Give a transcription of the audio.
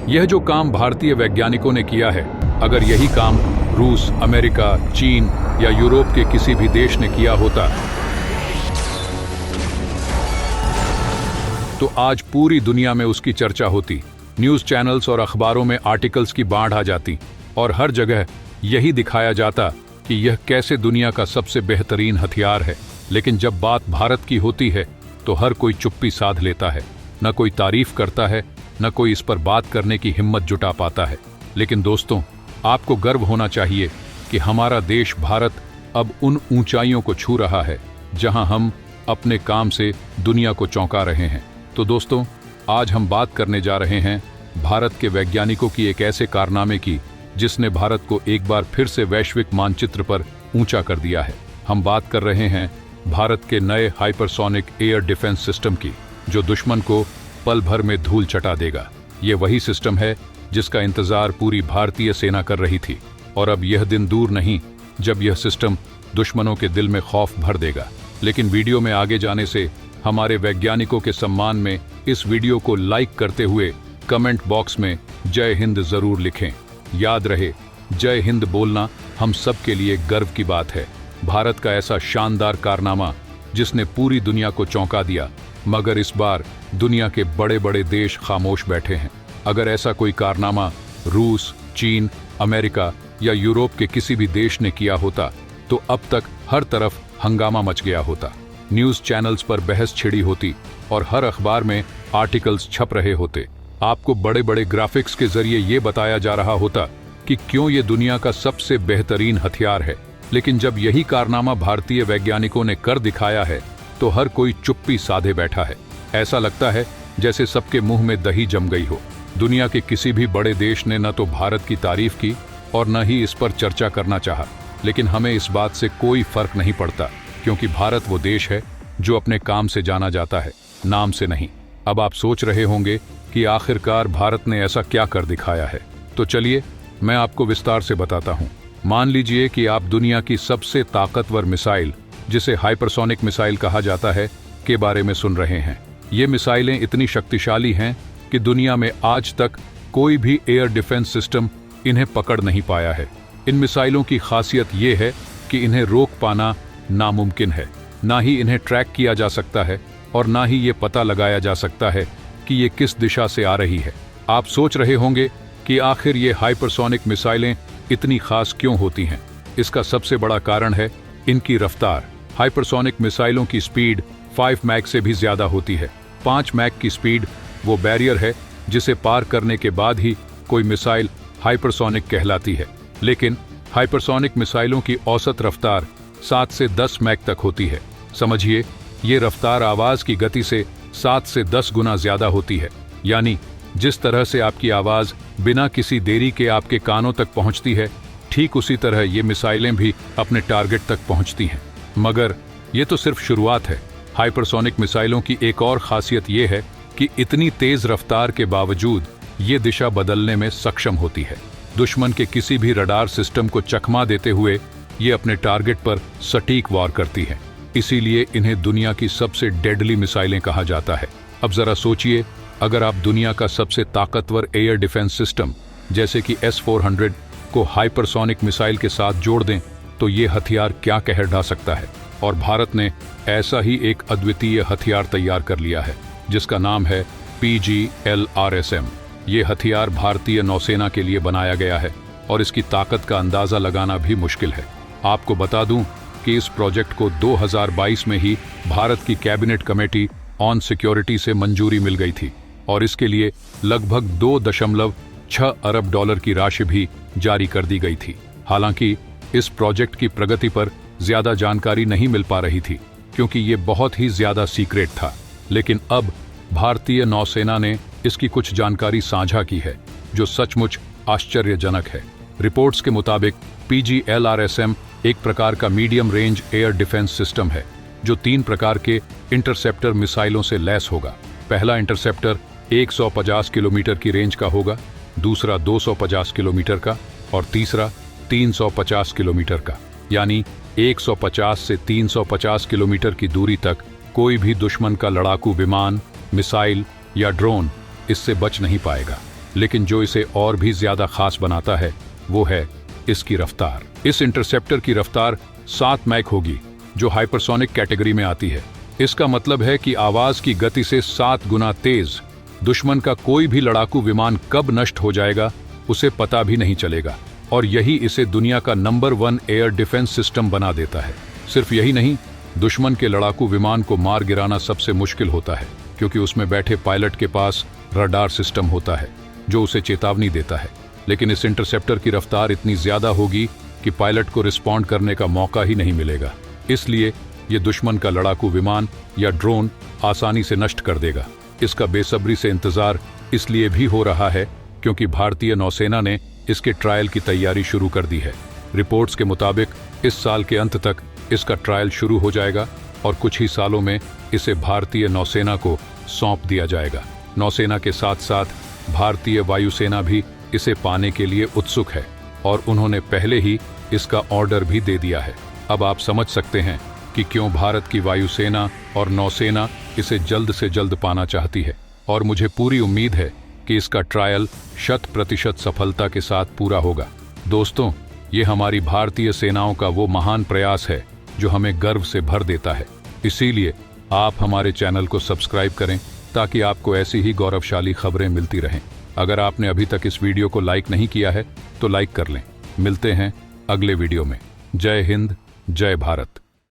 यह जो काम भारतीय वैज्ञानिकों ने किया है, अगर यही काम रूस, अमेरिका, चीन या यूरोप के किसी भी देश ने किया होता तो आज पूरी दुनिया में उसकी चर्चा होती, न्यूज़ चैनल्स और अखबारों में आर्टिकल्स की बाढ़ आ जाती और हर जगह यही दिखाया जाता कि यह कैसे दुनिया का सबसे बेहतरीन हथियार है। लेकिन जब बात भारत की होती है तो हर कोई चुप्पी साध लेता है, न कोई तारीफ करता है, न कोई इस पर बात करने की हिम्मत जुटा पाता है। लेकिन दोस्तों, आपको गर्व होना चाहिए कि हमारा देश भारत अब उन ऊंचाइयों को छू रहा है जहां हम अपने काम से दुनिया को चौंका रहे हैं। तो दोस्तों, आज हम बात करने जा रहे हैं भारत के वैज्ञानिकों की एक ऐसे कारनामे की जिसने भारत को एक बार फिर से वैश्विक मानचित्र पर ऊंचा कर दिया है। हम बात कर रहे हैं भारत के नए हाइपरसोनिक एयर डिफेंस सिस्टम की, जो दुश्मन को पल भर में धूल चटा देगा। ये वही सिस्टम है जिसका इंतजार पूरी भारतीय सेना कर रही थी और अब यह दिन दूर नहीं जब यह सिस्टम दुश्मनों के दिल में खौफ भर देगा। लेकिन वीडियो में आगे जाने से हमारे वैज्ञानिकों के सम्मान में इस वीडियो को लाइक करते हुए कमेंट बॉक्स में जय हिंद जरूर लिखें। याद रहे, जय हिंद बोलना हम सब के लिए गर्व की बात है। भारत का ऐसा शानदार कारनामा जिसने पूरी दुनिया को चौंका दिया, मगर इस बार दुनिया के बड़े बड़े देश खामोश बैठे हैं। अगर ऐसा कोई कारनामा रूस, चीन, अमेरिका या यूरोप के किसी भी देश ने किया होता तो अब तक हर तरफ हंगामा मच गया होता, न्यूज़ चैनल्स पर बहस छिड़ी होती और हर अखबार में आर्टिकल्स छप रहे होते। आपको बड़े बड़े ग्राफिक्स के जरिए ये बताया जा रहा होता कि क्यों ये दुनिया का सबसे बेहतरीन हथियार है। लेकिन जब यही कारनामा भारतीय वैज्ञानिकों ने कर दिखाया है तो हर कोई चुप्पी साधे बैठा है। ऐसा लगता है जैसे सबके मुंह में दही जम गई हो। दुनिया के किसी भी बड़े देश ने न तो भारत की तारीफ की और न ही इस पर चर्चा करना चाहा। लेकिन हमें इस बात से कोई फर्क नहीं पड़ता, क्योंकि भारत वो देश है जो अपने काम से जाना जाता है, नाम से नहीं। अब आप सोच रहे होंगे कि आखिरकार भारत ने ऐसा क्या कर दिखाया है, तो चलिए मैं आपको विस्तार से बताता हूँ। मान लीजिए कि आप दुनिया की सबसे ताकतवर मिसाइल, जिसे हाइपरसोनिक मिसाइल कहा जाता है, के बारे में सुन रहे हैं। ये मिसाइलें इतनी शक्तिशाली हैं कि दुनिया में आज तक कोई भी एयर डिफेंस सिस्टम इन्हें पकड़ नहीं पाया है। इन मिसाइलों की खासियत ये है कि इन्हें रोक पाना नामुमकिन है। ना ही इन्हें ट्रैक किया जा सकता है और ना ही ये पता लगाया जा सकता है कि ये किस दिशा से आ रही है। आप सोच रहे होंगे कि आखिर ये हाइपरसोनिक मिसाइलें इतनी खास क्यों होती हैं। इसका सबसे बड़ा कारण है इनकी रफ्तार। हाइपरसोनिक मिसाइलों की स्पीड 5 मैक से भी ज्यादा होती है। 5 मैक की स्पीड वो बैरियर है जिसे पार करने के बाद ही कोई मिसाइल हाइपरसोनिक कहलाती है। लेकिन हाइपरसोनिक मिसाइलों की औसत रफ्तार 7 से 10 मैक तक होती है। समझिए, ये रफ्तार आवाज की गति से 7 से 10 गुना ज्यादा होती है। यानी जिस तरह से आपकी आवाज बिना किसी देरी के आपके कानों तक पहुंचती है, ठीक उसी तरह ये मिसाइलें भी अपने टारगेट तक पहुंचती हैं। मगर ये तो सिर्फ शुरुआत है। हाइपरसोनिक मिसाइलों की एक और खासियत ये है कि इतनी तेज रफ्तार के बावजूद ये दिशा बदलने में सक्षम होती है। दुश्मन के किसी भी रडार सिस्टम को चकमा देते हुए ये अपने टारगेट पर सटीक वार करती है। इसीलिए इन्हें दुनिया की सबसे डेडली मिसाइलें कहा जाता है। अब जरा सोचिए, अगर आप दुनिया का सबसे ताकतवर एयर डिफेंस सिस्टम जैसे कि S-400 को हाइपरसोनिक मिसाइल के साथ जोड़ दें तो ये हथियार क्या कहर ढा सकता है। और भारत ने ऐसा ही एक अद्वितीय हथियार तैयार कर लिया है जिसका नाम है PGLRSM। ये हथियार भारतीय नौसेना के लिए बनाया गया है और इसकी ताकत का अंदाजा लगाना भी मुश्किल है। आपको बता दूं कि इस प्रोजेक्ट को 2022 में ही भारत की कैबिनेट कमेटी ऑन सिक्योरिटी से मंजूरी मिल गई थी और इसके लिए लगभग $2.6 अरब की राशि भी जारी कर दी गई थी। हालांकि इस प्रोजेक्ट की प्रगति पर ज्यादा जानकारी नहीं मिल पा रही थी क्योंकि ये बहुत ही ज्यादा सीक्रेट था। लेकिन अब भारतीय नौसेना ने इसकी कुछ जानकारी साझा की है जो सचमुच आश्चर्यजनक है। रिपोर्ट्स के मुताबिक PGLRSM एक प्रकार का medium range air defence system है जो 3 प्रकार के इंटरसेप्टर मिसाइलों से लैस होगा। पहला इंटरसेप्टर 150 किलोमीटर की रेंज का होगा, दूसरा 250 किलोमीटर का और तीसरा 350 किलोमीटर का। यानी 150 से 350 किलोमीटर की दूरी तक कोई भी दुश्मन का लड़ाकू विमान, मिसाइल या ड्रोन इससे बच नहीं पाएगा। लेकिन जो इसे और भी ज्यादा खास बनाता है वो है इसकी रफ्तार। इस इंटरसेप्टर की रफ्तार 7 मैक होगी, जो हाइपरसोनिक कैटेगरी में आती है। इसका मतलब है कि आवाज की गति से 7 गुना तेज दुश्मन का कोई भी लड़ाकू विमान कब नष्ट हो जाएगा उसे पता भी नहीं चलेगा, और यही इसे दुनिया का नंबर 1 एयर डिफेंस सिस्टम बना देता है। सिर्फ यही नहीं, दुश्मन के लड़ाकू विमान को मार गिराना सबसे मुश्किल होता है, क्योंकि उसमें बैठे पायलट के पास रडार सिस्टम होता है जो उसे चेतावनी देता है। लेकिन इस इंटरसेप्टर की रफ्तार इतनी ज्यादा होगी कि पायलट को रिस्पॉन्ड करने का मौका ही नहीं मिलेगा। इसलिए ये दुश्मन का लड़ाकू विमान या ड्रोन आसानी से नष्ट कर देगा। इसका बेसब्री से इंतजार इसलिए भी हो रहा है क्योंकि भारतीय नौसेना ने इसके ट्रायल की तैयारी शुरू कर दी है। रिपोर्ट्स के मुताबिक इस साल के अंत तक इसका ट्रायल शुरू हो जाएगा और कुछ ही सालों में इसे भारतीय नौसेना को सौंप दिया जाएगा। नौसेना के साथ साथ भारतीय वायुसेना भी इसे पाने के लिए उत्सुक है और उन्होंने पहले ही इसका ऑर्डर भी दे दिया है। अब आप समझ सकते हैं कि क्यों भारत की वायुसेना और नौसेना इसे जल्द से जल्द पाना चाहती है, और मुझे पूरी उम्मीद है कि इसका ट्रायल 100% सफलता के साथ पूरा होगा। दोस्तों, ये हमारी भारतीय सेनाओं का वो महान प्रयास है जो हमें गर्व से भर देता है। इसीलिए आप हमारे चैनल को सब्सक्राइब करें ताकि आपको ऐसी ही गौरवशाली खबरें मिलती रहें। अगर आपने अभी तक इस वीडियो को लाइक नहीं किया है तो लाइक कर लें। मिलते हैं अगले वीडियो में। जय हिंद, जय भारत।